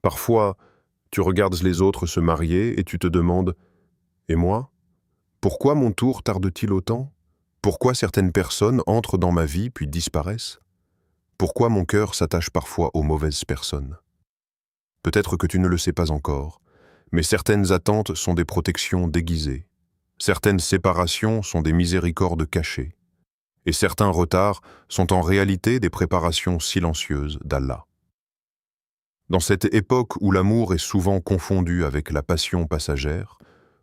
Parfois, tu regardes les autres se marier et tu te demandes « Et moi? Pourquoi mon tour tarde-t-il autant? Pourquoi certaines personnes entrent dans ma vie puis disparaissent? Pourquoi mon cœur s'attache parfois aux mauvaises personnes ?» Peut-être que tu ne le sais pas encore, mais certaines attentes sont des protections déguisées. Certaines séparations sont des miséricordes cachées. Et certains retards sont en réalité des préparations silencieuses d'Allah. Dans cette époque où l'amour est souvent confondu avec la passion passagère,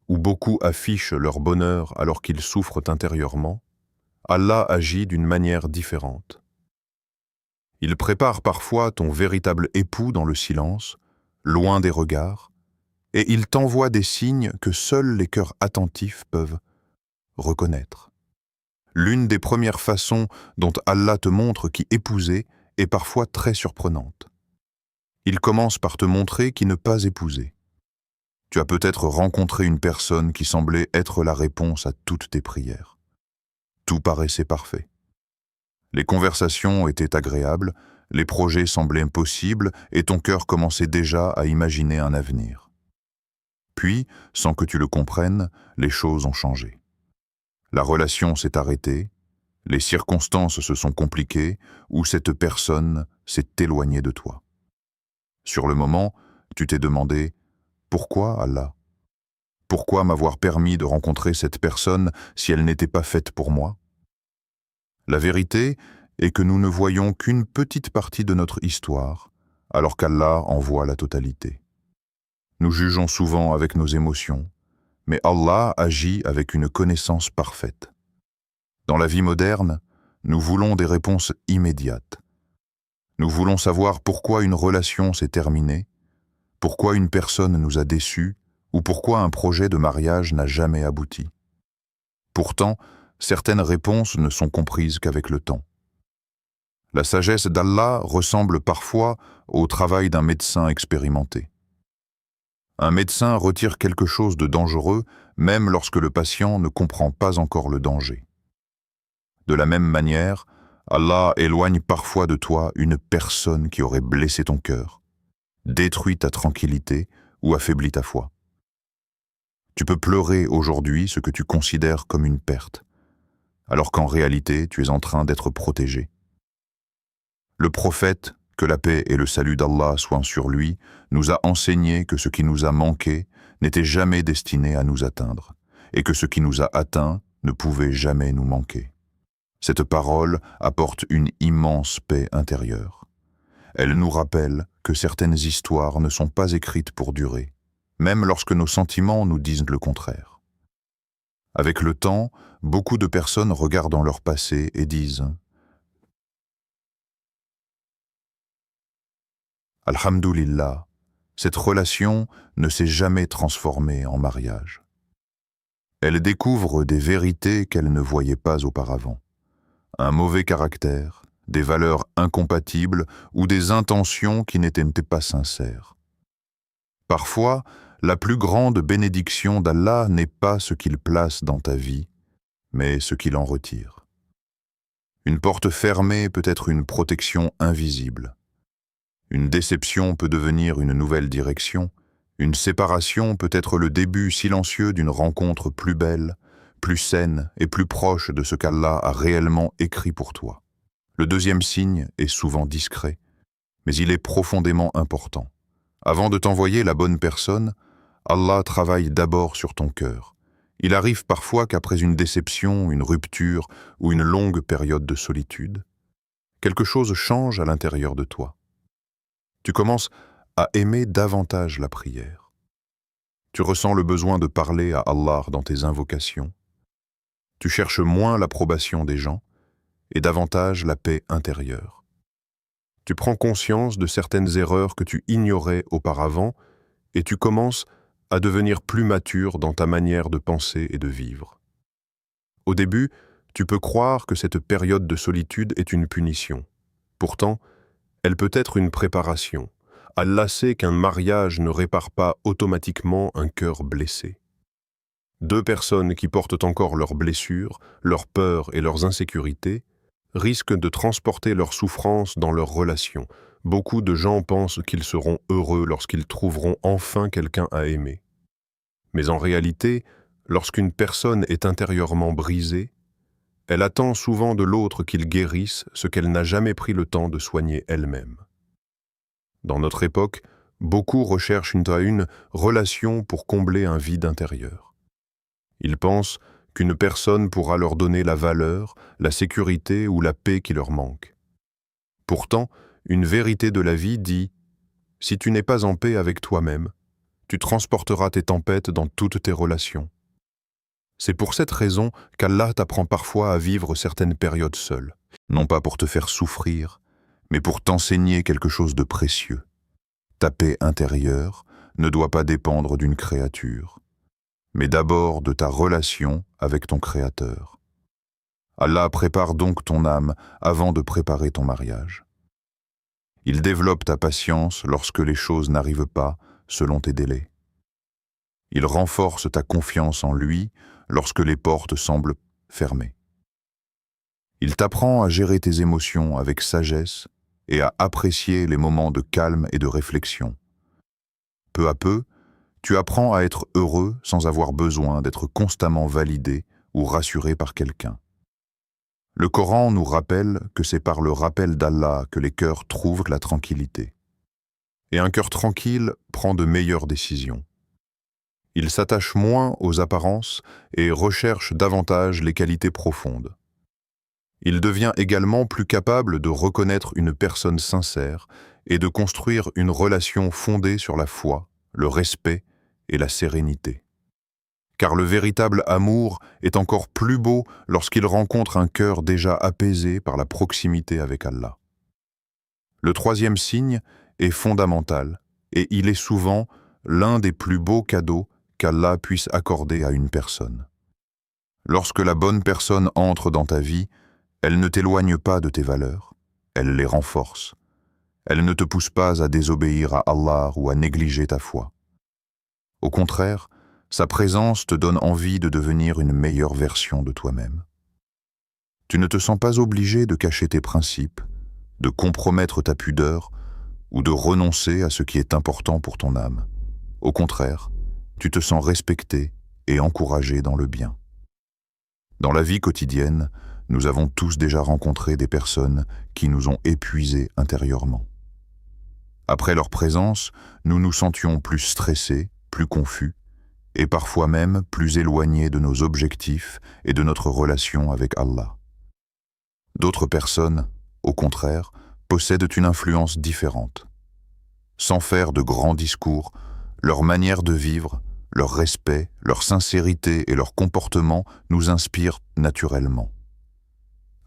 où beaucoup affichent leur bonheur alors qu'ils souffrent intérieurement, Allah agit d'une manière différente. Il prépare parfois ton véritable époux dans le silence, loin des regards, et il t'envoie des signes que seuls les cœurs attentifs peuvent reconnaître. L'une des premières façons dont Allah te montre qui épouser est parfois très surprenante. Il commence par te montrer qui ne pas épouser. Tu as peut-être rencontré une personne qui semblait être la réponse à toutes tes prières. Tout paraissait parfait. Les conversations étaient agréables, les projets semblaient possibles et ton cœur commençait déjà à imaginer un avenir. Puis, sans que tu le comprennes, les choses ont changé. La relation s'est arrêtée, les circonstances se sont compliquées ou cette personne s'est éloignée de toi. Sur le moment, tu t'es demandé « Pourquoi Allah? Pourquoi m'avoir permis de rencontrer cette personne si elle n'était pas faite pour moi ?» La vérité est que nous ne voyons qu'une petite partie de notre histoire, alors qu'Allah en voit la totalité. Nous jugeons souvent avec nos émotions, mais Allah agit avec une connaissance parfaite. Dans la vie moderne, nous voulons des réponses immédiates. Nous voulons savoir pourquoi une relation s'est terminée, pourquoi une personne nous a déçus ou pourquoi un projet de mariage n'a jamais abouti. Pourtant, certaines réponses ne sont comprises qu'avec le temps. La sagesse d'Allah ressemble parfois au travail d'un médecin expérimenté. Un médecin retire quelque chose de dangereux même lorsque le patient ne comprend pas encore le danger. De la même manière, Allah éloigne parfois de toi une personne qui aurait blessé ton cœur, détruit ta tranquillité ou affaibli ta foi. Tu peux pleurer aujourd'hui ce que tu considères comme une perte, alors qu'en réalité tu es en train d'être protégé. Le prophète, que la paix et le salut d'Allah soient sur lui, nous a enseigné que ce qui nous a manqué n'était jamais destiné à nous atteindre, et que ce qui nous a atteints ne pouvait jamais nous manquer. Cette parole apporte une immense paix intérieure. Elle nous rappelle que certaines histoires ne sont pas écrites pour durer, même lorsque nos sentiments nous disent le contraire. Avec le temps, beaucoup de personnes regardent dans leur passé et disent « Alhamdulillah, cette relation ne s'est jamais transformée en mariage. » Elle découvre des vérités qu'elle ne voyait pas auparavant. Un mauvais caractère, des valeurs incompatibles ou des intentions qui n'étaient pas sincères. Parfois, la plus grande bénédiction d'Allah n'est pas ce qu'il place dans ta vie, mais ce qu'il en retire. Une porte fermée peut être une protection invisible. Une déception peut devenir une nouvelle direction. Une séparation peut être le début silencieux d'une rencontre plus belle, plus saine et plus proche de ce qu'Allah a réellement écrit pour toi. Le deuxième signe est souvent discret, mais il est profondément important. Avant de t'envoyer la bonne personne, Allah travaille d'abord sur ton cœur. Il arrive parfois qu'après une déception, une rupture ou une longue période de solitude, quelque chose change à l'intérieur de toi. Tu commences à aimer davantage la prière. Tu ressens le besoin de parler à Allah dans tes invocations. Tu cherches moins l'approbation des gens et davantage la paix intérieure. Tu prends conscience de certaines erreurs que tu ignorais auparavant et tu commences à devenir plus mature dans ta manière de penser et de vivre. Au début, tu peux croire que cette période de solitude est une punition. Pourtant, elle peut être une préparation. Allah sait qu'un mariage ne répare pas automatiquement un cœur blessé. Deux personnes qui portent encore leurs blessures, leurs peurs et leurs insécurités risquent de transporter leurs souffrances dans leur relation, Beaucoup de gens pensent qu'ils seront heureux lorsqu'ils trouveront enfin quelqu'un à aimer. Mais en réalité, lorsqu'une personne est intérieurement brisée, elle attend souvent de l'autre qu'il guérisse ce qu'elle n'a jamais pris le temps de soigner elle-même. Dans notre époque, beaucoup recherchent une relation pour combler un vide intérieur. Ils pensent qu'une personne pourra leur donner la valeur, la sécurité ou la paix qui leur manque. Pourtant, une vérité de la vie dit « Si tu n'es pas en paix avec toi-même, tu transporteras tes tempêtes dans toutes tes relations. » C'est pour cette raison qu'Allah t'apprend parfois à vivre certaines périodes seul, non pas pour te faire souffrir, mais pour t'enseigner quelque chose de précieux. Ta paix intérieure ne doit pas dépendre d'une créature, mais d'abord de ta relation avec ton Créateur. Allah prépare donc ton âme avant de préparer ton mariage. Il développe ta patience lorsque les choses n'arrivent pas selon tes délais. Il renforce ta confiance en lui lorsque les portes semblent fermées. Il t'apprend à gérer tes émotions avec sagesse et à apprécier les moments de calme et de réflexion. Peu à peu, tu apprends à être heureux sans avoir besoin d'être constamment validé ou rassuré par quelqu'un. Le Coran nous rappelle que c'est par le rappel d'Allah que les cœurs trouvent la tranquillité. Et un cœur tranquille prend de meilleures décisions. Il s'attache moins aux apparences et recherche davantage les qualités profondes. Il devient également plus capable de reconnaître une personne sincère et de construire une relation fondée sur la foi, le respect et la sérénité. Car le véritable amour est encore plus beau lorsqu'il rencontre un cœur déjà apaisé par la proximité avec Allah. Le troisième signe est fondamental et il est souvent l'un des plus beaux cadeaux qu'Allah puisse accorder à une personne. Lorsque la bonne personne entre dans ta vie, elle ne t'éloigne pas de tes valeurs, elle les renforce. Elle ne te pousse pas à désobéir à Allah ou à négliger ta foi. Au contraire, sa présence te donne envie de devenir une meilleure version de toi-même. Tu ne te sens pas obligé de cacher tes principes, de compromettre ta pudeur ou de renoncer à ce qui est important pour ton âme. Au contraire, tu te sens respecté et encouragé dans le bien. Dans la vie quotidienne, nous avons tous déjà rencontré des personnes qui nous ont épuisés intérieurement. Après leur présence, nous nous sentions plus stressés, plus confus, et parfois même plus éloignés de nos objectifs et de notre relation avec Allah. D'autres personnes, au contraire, possèdent une influence différente. Sans faire de grands discours, leur manière de vivre, leur respect, leur sincérité et leur comportement nous inspirent naturellement.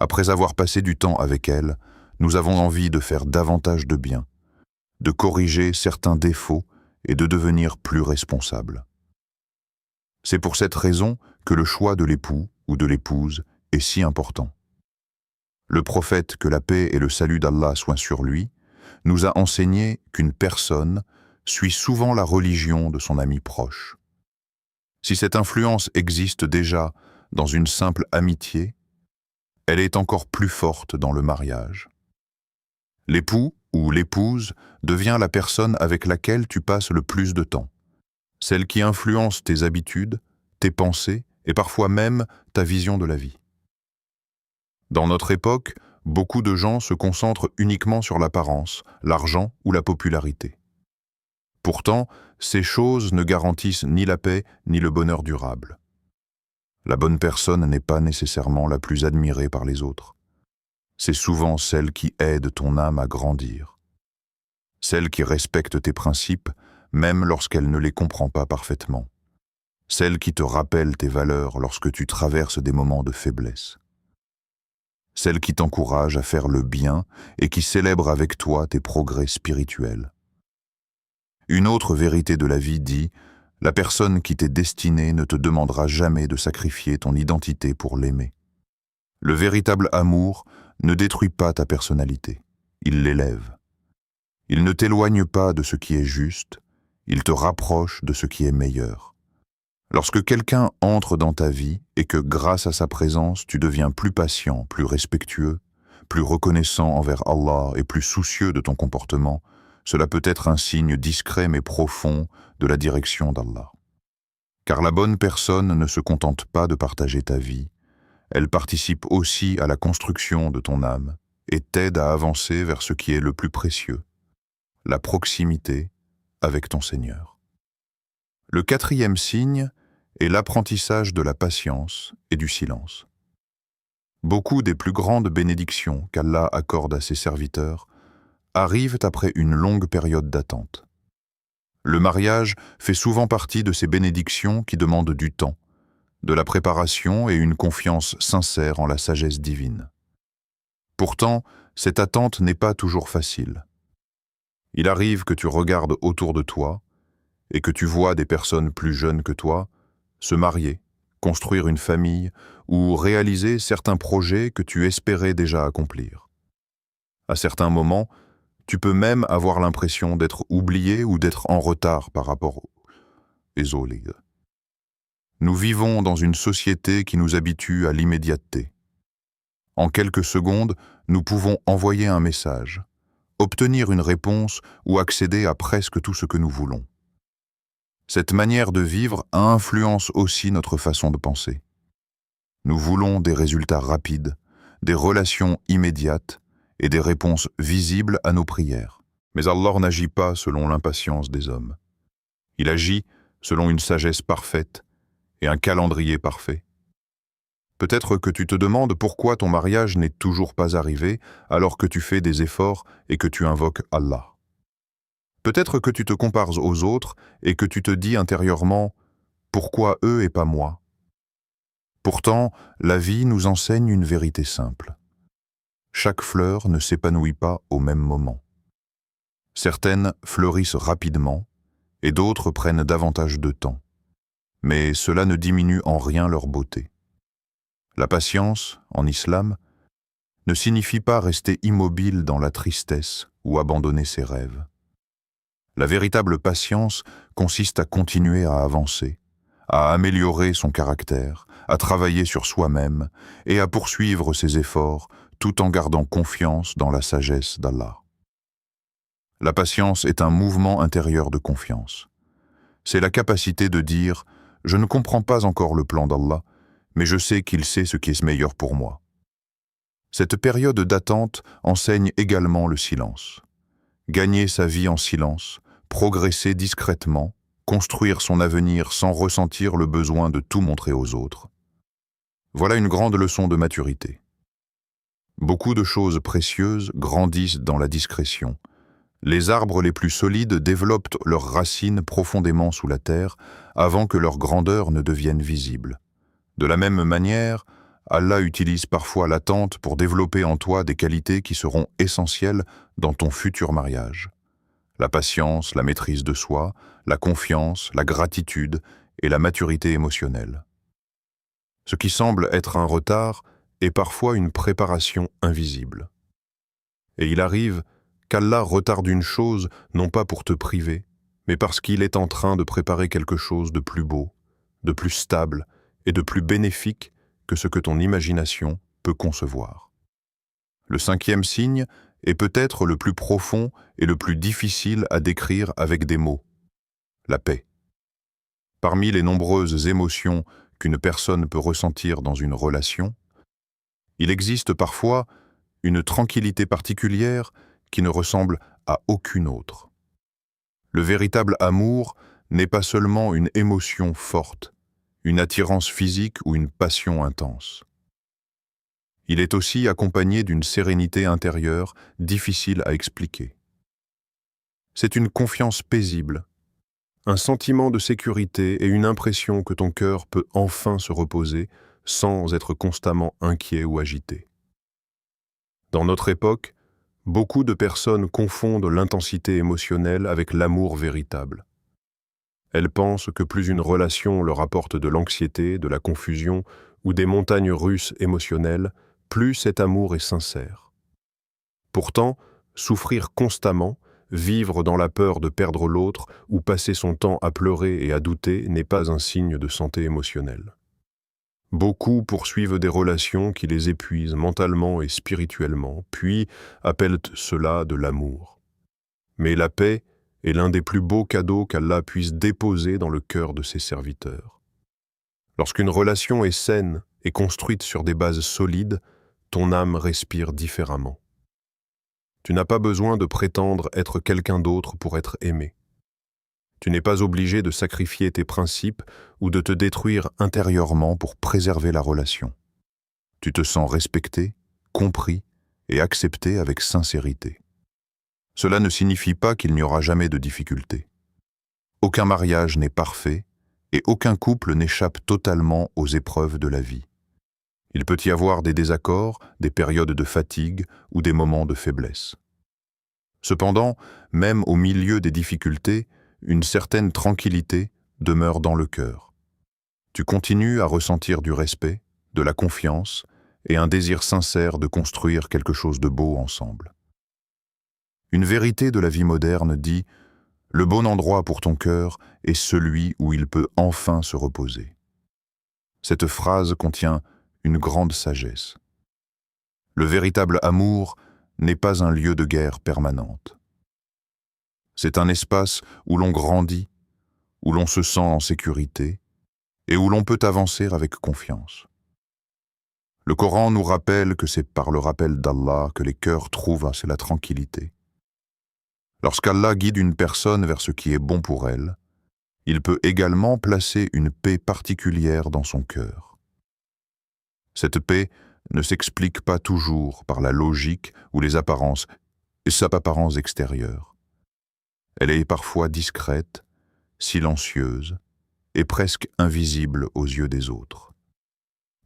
Après avoir passé du temps avec elles, nous avons envie de faire davantage de bien, de corriger certains défauts et de devenir plus responsables. C'est pour cette raison que le choix de l'époux ou de l'épouse est si important. Le prophète, que la paix et le salut d'Allah soient sur lui, nous a enseigné qu'une personne suit souvent la religion de son ami proche. Si cette influence existe déjà dans une simple amitié, elle est encore plus forte dans le mariage. L'époux ou l'épouse devient la personne avec laquelle tu passes le plus de temps, celle qui influence tes habitudes, tes pensées et parfois même ta vision de la vie. Dans notre époque, beaucoup de gens se concentrent uniquement sur l'apparence, l'argent ou la popularité. Pourtant, ces choses ne garantissent ni la paix ni le bonheur durable. La bonne personne n'est pas nécessairement la plus admirée par les autres. C'est souvent celle qui aide ton âme à grandir. Celle qui respecte tes principes, même lorsqu'elle ne les comprend pas parfaitement. Celle qui te rappelle tes valeurs lorsque tu traverses des moments de faiblesse. Celle qui t'encourage à faire le bien et qui célèbre avec toi tes progrès spirituels. Une autre vérité de la vie dit « La personne qui t'est destinée ne te demandera jamais de sacrifier ton identité pour l'aimer. » Le véritable amour ne détruit pas ta personnalité, il l'élève. Il ne t'éloigne pas de ce qui est juste, il te rapproche de ce qui est meilleur. Lorsque quelqu'un entre dans ta vie et que grâce à sa présence tu deviens plus patient, plus respectueux, plus reconnaissant envers Allah et plus soucieux de ton comportement, cela peut être un signe discret mais profond de la direction d'Allah. Car la bonne personne ne se contente pas de partager ta vie, elle participe aussi à la construction de ton âme et t'aide à avancer vers ce qui est le plus précieux, la proximité avec ton Seigneur. Le quatrième signe est l'apprentissage de la patience et du silence. Beaucoup des plus grandes bénédictions qu'Allah accorde à ses serviteurs arrivent après une longue période d'attente. Le mariage fait souvent partie de ces bénédictions qui demandent du temps, de la préparation et une confiance sincère en la sagesse divine. Pourtant, cette attente n'est pas toujours facile. Il arrive que tu regardes autour de toi et que tu vois des personnes plus jeunes que toi se marier, construire une famille ou réaliser certains projets que tu espérais déjà accomplir. À certains moments, tu peux même avoir l'impression d'être oublié ou d'être en retard par rapport aux autres. Nous vivons dans une société qui nous habitue à l'immédiateté. En quelques secondes, nous pouvons envoyer un message, obtenir une réponse ou accéder à presque tout ce que nous voulons. Cette manière de vivre influence aussi notre façon de penser. Nous voulons des résultats rapides, des relations immédiates et des réponses visibles à nos prières. Mais Allah n'agit pas selon l'impatience des hommes. Il agit selon une sagesse parfaite et un calendrier parfait. Peut-être que tu te demandes pourquoi ton mariage n'est toujours pas arrivé alors que tu fais des efforts et que tu invoques Allah. Peut-être que tu te compares aux autres et que tu te dis intérieurement « Pourquoi eux et pas moi ?» Pourtant, la vie nous enseigne une vérité simple. Chaque fleur ne s'épanouit pas au même moment. Certaines fleurissent rapidement et d'autres prennent davantage de temps. Mais cela ne diminue en rien leur beauté. La patience, en islam, ne signifie pas rester immobile dans la tristesse ou abandonner ses rêves. La véritable patience consiste à continuer à avancer, à améliorer son caractère, à travailler sur soi-même et à poursuivre ses efforts tout en gardant confiance dans la sagesse d'Allah. La patience est un mouvement intérieur de confiance. C'est la capacité de dire « Je ne comprends pas encore le plan d'Allah, mais je sais qu'il sait ce qui est meilleur pour moi. » Cette période d'attente enseigne également le silence. Gagner sa vie en silence, progresser discrètement, construire son avenir sans ressentir le besoin de tout montrer aux autres. Voilà une grande leçon de maturité. Beaucoup de choses précieuses grandissent dans la discrétion. Les arbres les plus solides développent leurs racines profondément sous la terre avant que leur grandeur ne devienne visible. De la même manière, Allah utilise parfois l'attente pour développer en toi des qualités qui seront essentielles dans ton futur mariage. La patience, la maîtrise de soi, la confiance, la gratitude et la maturité émotionnelle. Ce qui semble être un retard est parfois une préparation invisible. Et il arrive qu'Allah retarde une chose non pas pour te priver, mais parce qu'il est en train de préparer quelque chose de plus beau, de plus stable et de plus bénéfique que ce que ton imagination peut concevoir. Le cinquième signe est peut-être le plus profond et le plus difficile à décrire avec des mots: la paix. Parmi les nombreuses émotions qu'une personne peut ressentir dans une relation, il existe parfois une tranquillité particulière qui ne ressemble à aucune autre. Le véritable amour n'est pas seulement une émotion forte, une attirance physique ou une passion intense. Il est aussi accompagné d'une sérénité intérieure difficile à expliquer. C'est une confiance paisible, un sentiment de sécurité et une impression que ton cœur peut enfin se reposer sans être constamment inquiet ou agité. Dans notre époque, beaucoup de personnes confondent l'intensité émotionnelle avec l'amour véritable. Elles pensent que plus une relation leur apporte de l'anxiété, de la confusion ou des montagnes russes émotionnelles, plus cet amour est sincère. Pourtant, souffrir constamment, vivre dans la peur de perdre l'autre ou passer son temps à pleurer et à douter n'est pas un signe de santé émotionnelle. Beaucoup poursuivent des relations qui les épuisent mentalement et spirituellement, puis appellent cela de l'amour. Mais la paix est l'un des plus beaux cadeaux qu'Allah puisse déposer dans le cœur de ses serviteurs. Lorsqu'une relation est saine et construite sur des bases solides, ton âme respire différemment. Tu n'as pas besoin de prétendre être quelqu'un d'autre pour être aimé. Tu n'es pas obligé de sacrifier tes principes ou de te détruire intérieurement pour préserver la relation. Tu te sens respecté, compris et accepté avec sincérité. Cela ne signifie pas qu'il n'y aura jamais de difficultés. Aucun mariage n'est parfait et aucun couple n'échappe totalement aux épreuves de la vie. Il peut y avoir des désaccords, des périodes de fatigue ou des moments de faiblesse. Cependant, même au milieu des difficultés, une certaine tranquillité demeure dans le cœur. Tu continues à ressentir du respect, de la confiance et un désir sincère de construire quelque chose de beau ensemble. Une vérité de la vie moderne dit « Le bon endroit pour ton cœur est celui où il peut enfin se reposer ». Cette phrase contient une grande sagesse. Le véritable amour n'est pas un lieu de guerre permanente. C'est un espace où l'on grandit, où l'on se sent en sécurité et où l'on peut avancer avec confiance. Le Coran nous rappelle que c'est par le rappel d'Allah que les cœurs trouvent la tranquillité. Lorsqu'Allah guide une personne vers ce qui est bon pour elle, il peut également placer une paix particulière dans son cœur. Cette paix ne s'explique pas toujours par la logique ou les apparences extérieures. Elle est parfois discrète, silencieuse et presque invisible aux yeux des autres.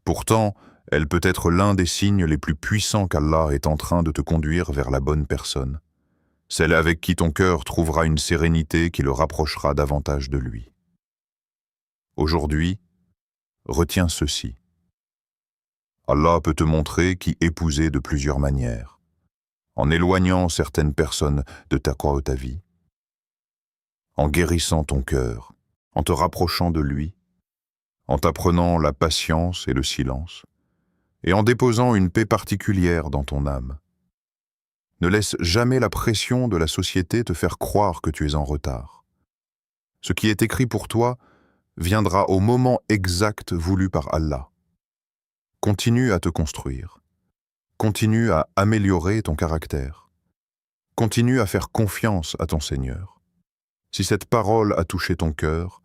Pourtant, elle peut être l'un des signes les plus puissants qu'Allah est en train de te conduire vers la bonne personne, celle avec qui ton cœur trouvera une sérénité qui le rapprochera davantage de lui. Aujourd'hui, retiens ceci. Allah peut te montrer qui épouser de plusieurs manières, en éloignant certaines personnes de ta vie, en guérissant ton cœur, en te rapprochant de lui, en t'apprenant la patience et le silence, et en déposant une paix particulière dans ton âme. Ne laisse jamais la pression de la société te faire croire que tu es en retard. Ce qui est écrit pour toi viendra au moment exact voulu par Allah. Continue à te construire. Continue à améliorer ton caractère. Continue à faire confiance à ton Seigneur. Si cette parole a touché ton cœur,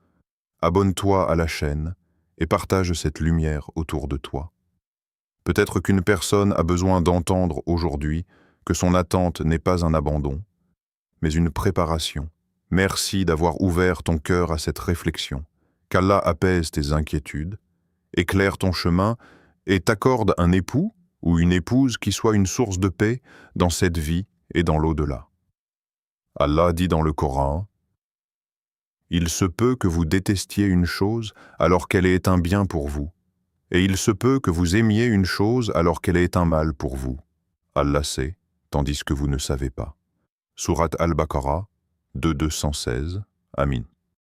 abonne-toi à la chaîne et partage cette lumière autour de toi. Peut-être qu'une personne a besoin d'entendre aujourd'hui que son attente n'est pas un abandon, mais une préparation. Merci d'avoir ouvert ton cœur à cette réflexion. Qu'Allah apaise tes inquiétudes, éclaire ton chemin et t'accorde un époux ou une épouse qui soit une source de paix dans cette vie et dans l'au-delà. Allah dit dans le Coran, « Il se peut que vous détestiez une chose alors qu'elle est un bien pour vous, et il se peut que vous aimiez une chose alors qu'elle est un mal pour vous. Allah sait, tandis que vous ne savez pas. » Sourate Al-Baqarah, 2:216, Amin.